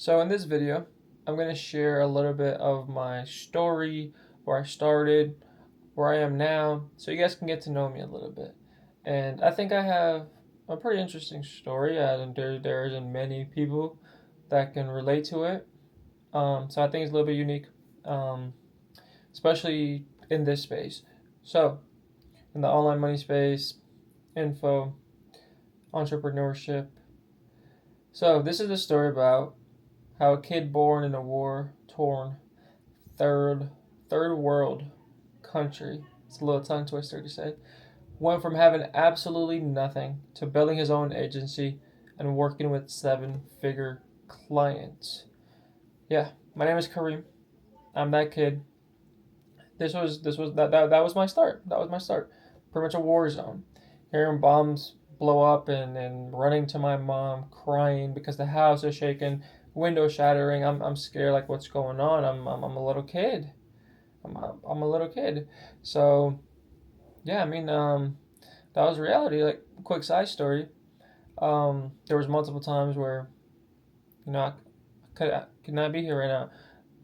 So in this video, I'm going to share a little bit of my story, where I started, where I am now, so you guys can get to know me a little bit. And I think I have a pretty interesting story, and there isn't many people that can relate to it. So I think it's a little bit unique, um, especially in this space. So in the online money space, info, entrepreneurship. So this is a story about how a kid born in a war-torn third third world country, it's a little tongue twister to say, went from having absolutely nothing to building his own agency and working with seven-figure clients. Yeah, my name is Kareem. I'm that kid. That was my start. That was my start. Pretty much a war zone. Hearing bombs blow up and running to my mom crying because the house is shaking, window shattering. I'm scared, like what's going on. I'm a little kid. I'm a little kid. So yeah, that was reality. Like, quick side story. There was multiple times where I could not be here right now.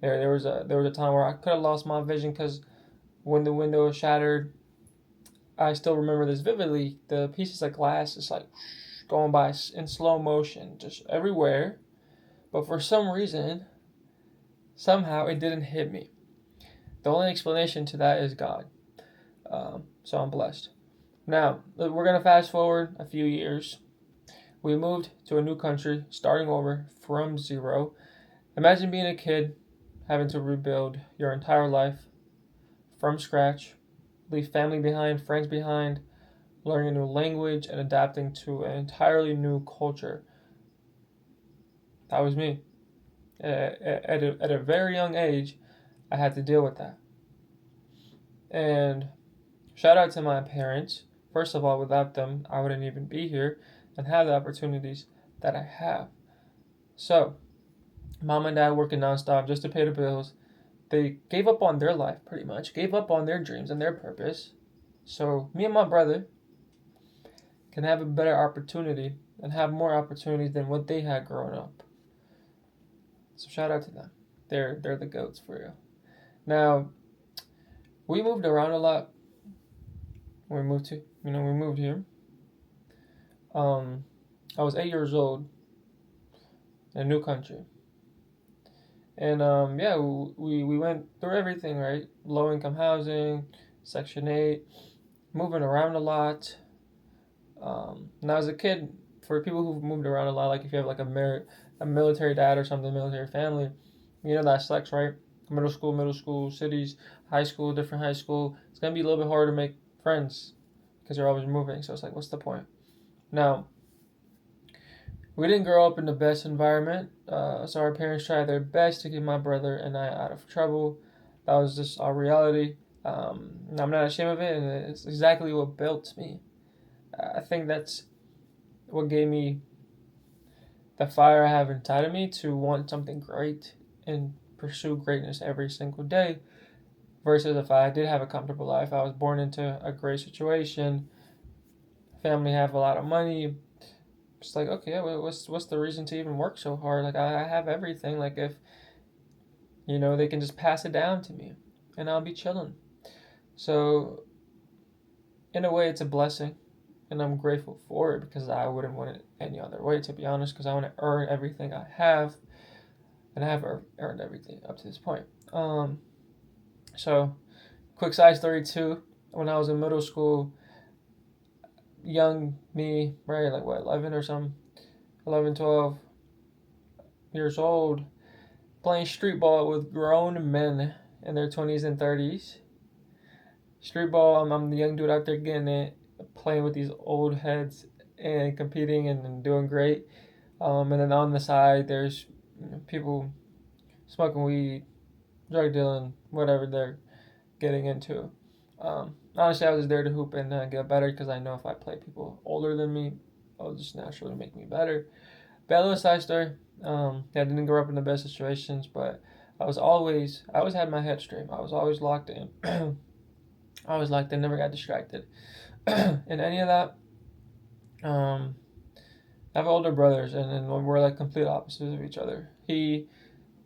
There was a time where I could have lost my vision because when the window was shattered, I still remember this vividly. The pieces of glass is like going by in slow motion, just everywhere. But for some reason, somehow it didn't hit me. The only explanation to that is God. So I'm blessed. Now, we're going to fast forward a few years. We moved to a new country, starting over from zero. Imagine being a kid, having to rebuild your entire life from scratch, leave family behind, friends behind, learning a new language, and adapting to an entirely new culture. That was me. At a very young age, I had to deal with that. And shout out to my parents. First of all, without them, I wouldn't even be here and have the opportunities that I have. So, mom and dad working nonstop just to pay the bills. They gave up on their life pretty much, gave up on their dreams and their purpose. So, me and my brother can have a better opportunity and have more opportunities than what they had growing up. So, shout out to them. They're the goats for you. Now, we moved around a lot. We moved here. Um, I was 8 years old in a new country. And yeah, we went through everything, right? Low income housing, Section 8, moving around a lot. Now, as a kid, for people who've moved around a lot, like if you have like a military dad or something, military family, you know that sucks, right? Middle school, cities, high school, different high school. It's gonna be a little bit harder to make friends because you're always moving. So it's like, what's the point? Now, we didn't grow up in the best environment, so our parents tried their best to get my brother and I out of trouble. That was just our reality. I'm not ashamed of it, and it's exactly what built me. I think that's what gave me the fire I have inside of me to want something great and pursue greatness every single day. Versus if I did have a comfortable life, I was born into a great situation, family have a lot of money. It's like, okay, what's the reason to even work so hard? Like I have everything. Like if they can just pass it down to me, and I'll be chilling. So in a way, it's a blessing, and I'm grateful for it because I wouldn't want it any other way, to be honest. Because I want to earn everything I have, and I have earned everything up to this point. So quick side story too. When I was in middle school, young me, right, like what, 11 or something, 11, 12 years old, playing street ball with grown men in their 20s and 30s. Street ball, I'm the young dude out there getting it, playing with these old heads and competing and doing great. And then on the side, there's people smoking weed, drug dealing, whatever they're getting into. Honestly, I was there to hoop and get better because I know if I play people older than me, it'll just naturally make me better. Bad little side story. I didn't grow up in the best situations, but I always had my head straight. I was always locked in. I was locked in, never got distracted. In any of that, I have older brothers, and we're like complete opposites of each other. he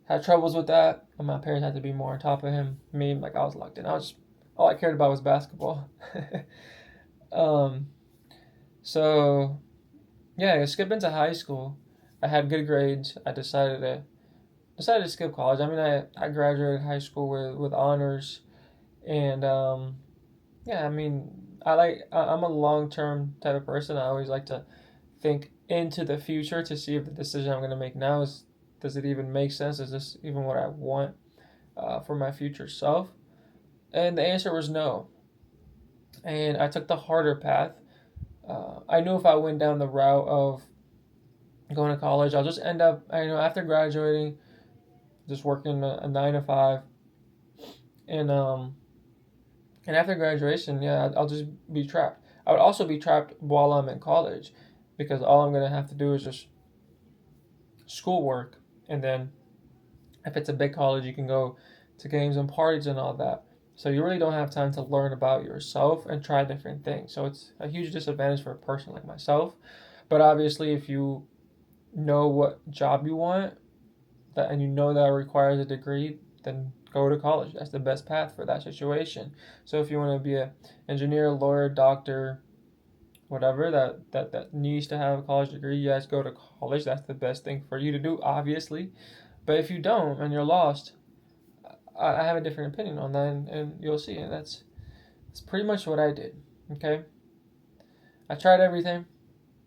had troubles with that, and my parents had to be more on top of him. Me, like I was locked in. All I cared about was basketball. um, so yeah, skipping to high school, I had good grades. I decided to skip college. I mean, I graduated high school with honors, and yeah, I mean, I'm a long term type of person. I always like to think into the future to see if the decision I'm going to make now is does it even make sense? Is this even what I want for my future self? And the answer was no. And I took the harder path. I knew if I went down the route of going to college, I'll just end up, after graduating, just working a 9 to 5, and after graduation, yeah, I'll just be trapped. I would also be trapped while I'm in college, because all I'm gonna have to do is just schoolwork, and then if it's a big college, you can go to games and parties and all that. So you really don't have time to learn about yourself and try different things. So it's a huge disadvantage for a person like myself. But obviously, if you know what job you want, that and you know that requires a degree, then go to college. That's the best path for that situation. So if you want to be an engineer, lawyer, doctor, whatever that needs to have a college degree, yes, go to college. That's the best thing for you to do, obviously. But if you don't and you're lost, I have a different opinion on that, and you'll see. And that's pretty much what I did. Okay, I tried everything,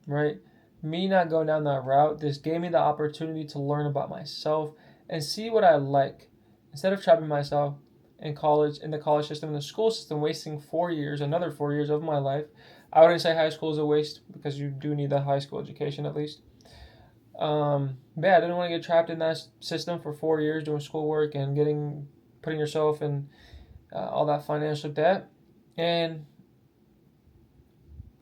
right? Me not going down that route, this gave me the opportunity to learn about myself and see what I like. Instead of trapping myself in the college system, in the school system, wasting 4 years, another 4 years of my life. I wouldn't say high school is a waste, because you do need the high school education at least. But yeah, I didn't want to get trapped in that system for 4 years doing schoolwork and putting yourself in all that financial debt. And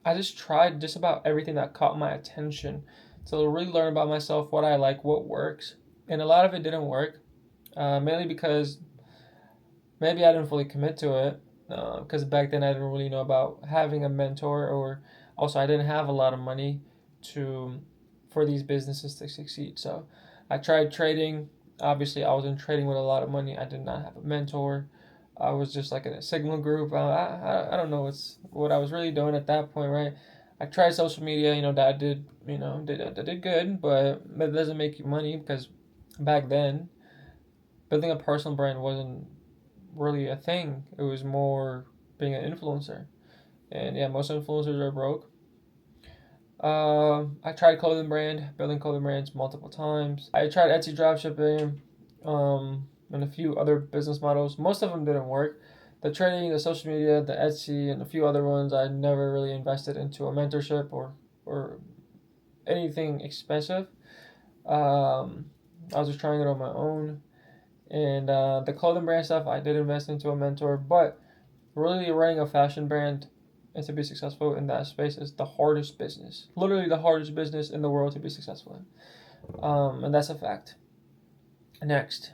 I just tried just about everything that caught my attention to really learn about myself, what I like, what works. And a lot of it didn't work, mainly because maybe I didn't fully commit to it. Because back then I didn't really know about having a mentor, or also I didn't have a lot of money to for these businesses to succeed. So I tried trading. Obviously, I wasn't trading with a lot of money. I did not have a mentor. I was just like in a Signal group. I don't know what I was really doing at that point, right? I tried social media. That did good, but that doesn't make you money, because back then building a personal brand wasn't really a thing. It was more being an influencer, and yeah, most influencers are broke. I tried building clothing brands multiple times. I tried Etsy dropshipping, and a few other business models. Most of them didn't work. The trading, the social media, the Etsy, and a few other ones, I never really invested into a mentorship or anything expensive. I was just trying it on my own. And the clothing brand stuff, I did invest into a mentor, but really running a fashion brand and to be successful in that space is the hardest business. Literally the hardest business in the world to be successful in. And that's a fact. Next.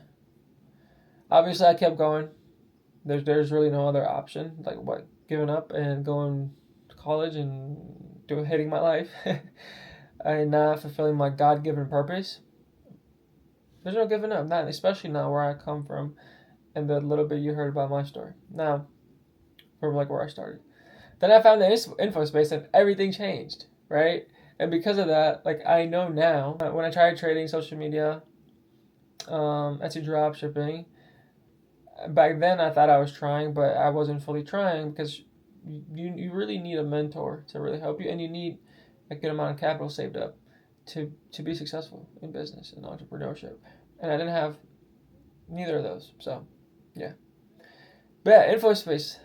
Obviously, I kept going. There's really no other option. Like what? Giving up and going to college and hating my life and not fulfilling my God-given purpose. There's no giving up. Not especially not where I come from and the little bit you heard about my story. Now, from like where I started. Then I found the info space and everything changed, right? And because of that, like I know now, when I tried trading social media, Etsy drop shipping, back then I thought I was trying, but I wasn't fully trying, because you really need a mentor to really help you, and you need a good amount of capital saved up to be successful in business and entrepreneurship. And I didn't have neither of those. So, yeah. But yeah, InfoSpace.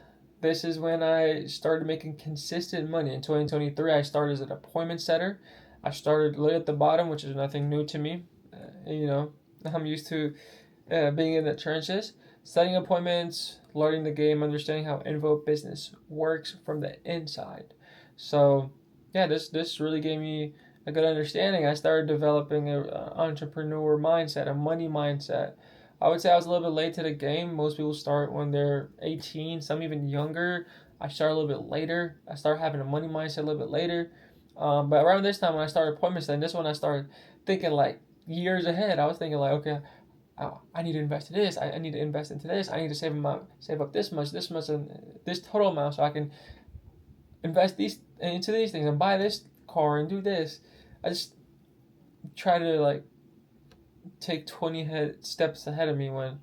This is when I started making consistent money. In 2023, I started as an appointment setter. I started late at the bottom, which is nothing new to me. I'm used to being in the trenches, setting appointments, learning the game, understanding how info business works from the inside. So, yeah, this really gave me a good understanding. I started developing an entrepreneur mindset, a money mindset. I would say I was a little bit late to the game. Most people start when they're 18, some even younger. I started a little bit later. I started having a money mindset a little bit later. But around this time when I started appointments, then this one I started thinking like years ahead. I was thinking like, okay, I need to invest in this. I need to invest into this. I need to save up this much, and this total amount so I can invest these into these things and buy this car and do this. I just try to like take 20 steps ahead of me when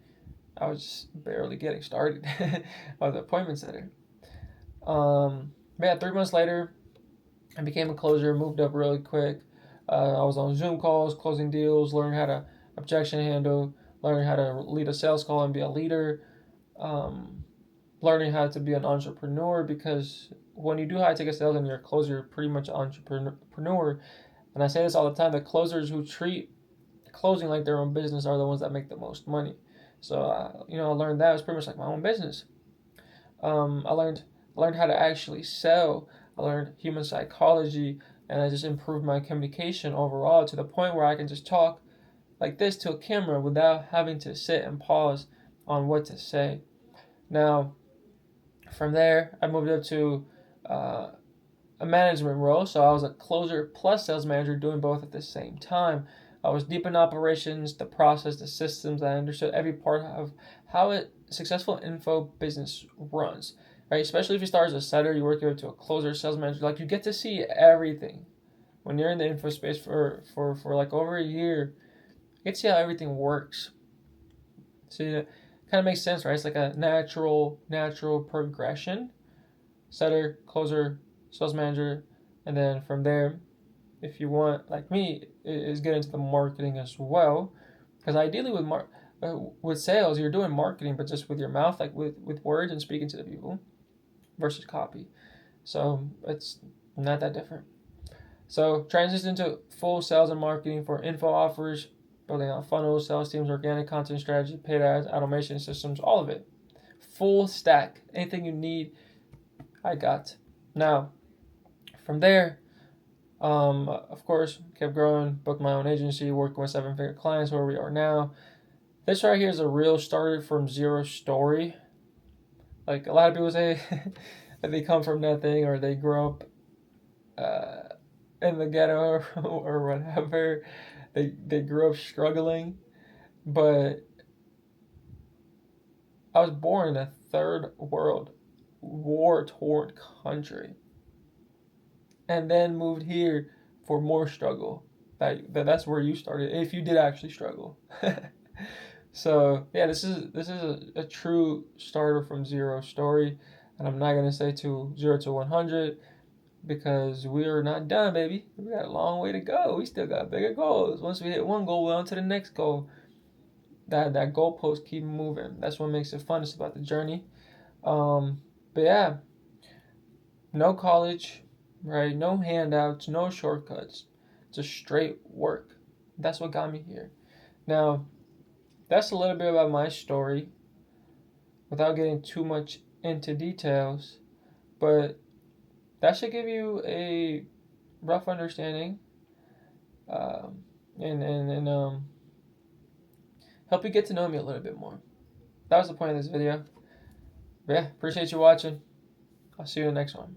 I was just barely getting started at the appointment center. But yeah, 3 months later, I became a closer, moved up really quick. I was on Zoom calls, closing deals, learning how to objection handle, learning how to lead a sales call and be a leader, um, learning how to be an entrepreneur, because when you do high ticket sales and you're a closer, you're pretty much an entrepreneur. And I say this all the time: the closers who treat closing like their own business are the ones that make the most money. So I learned that it was pretty much like my own business. I learned how to actually sell. I learned human psychology, and I just improved my communication overall to the point where I can just talk like this to a camera without having to sit and pause on what to say. Now, from there, I moved up to uh, a management role, so I was a closer plus sales manager, doing both at the same time. I was deep in operations, the process, the systems. I understood every part of how a successful info business runs, right? Especially if you start as a setter, you work your way to a closer sales manager. Like, you get to see everything when you're in the info space for like over a year. You get to see how everything works. So it kind of makes sense, right? It's like a natural progression: setter, closer, sales manager, and then from there, if you want, like me, is get into the marketing as well. Because ideally, with sales, you're doing marketing, but just with your mouth, like with words and speaking to the people, versus copy. So it's not that different. So transition to full sales and marketing for info offers, building out funnels, sales teams, organic content strategy, paid ads, automation systems, all of it. Full stack. Anything you need, I got. Now, from there, of course, kept growing, booked my own agency, working with 7-figure clients where we are now. This right here is a real started from zero story. Like, a lot of people say that they come from nothing, or they grow up in the ghetto or whatever. They grew up struggling. But I was born in a third world, war torn country, and then moved here for more struggle. That's where you started, if you did actually struggle. So yeah, this is a true starter from zero story, and I'm not gonna say to 0 to 100, because we are not done, baby. We got a long way to go. We still got bigger goals. Once we hit one goal, we're on to the next goal. That goalpost keep moving. That's what makes it fun. It's about the journey. But yeah, no college, right? No handouts, no shortcuts. Just straight work. That's what got me here. Now, that's a little bit about my story without getting too much into details, but that should give you a rough understanding, um, and help you get to know me a little bit more. That was the point of this video. But yeah, appreciate you watching. I'll see you in the next one.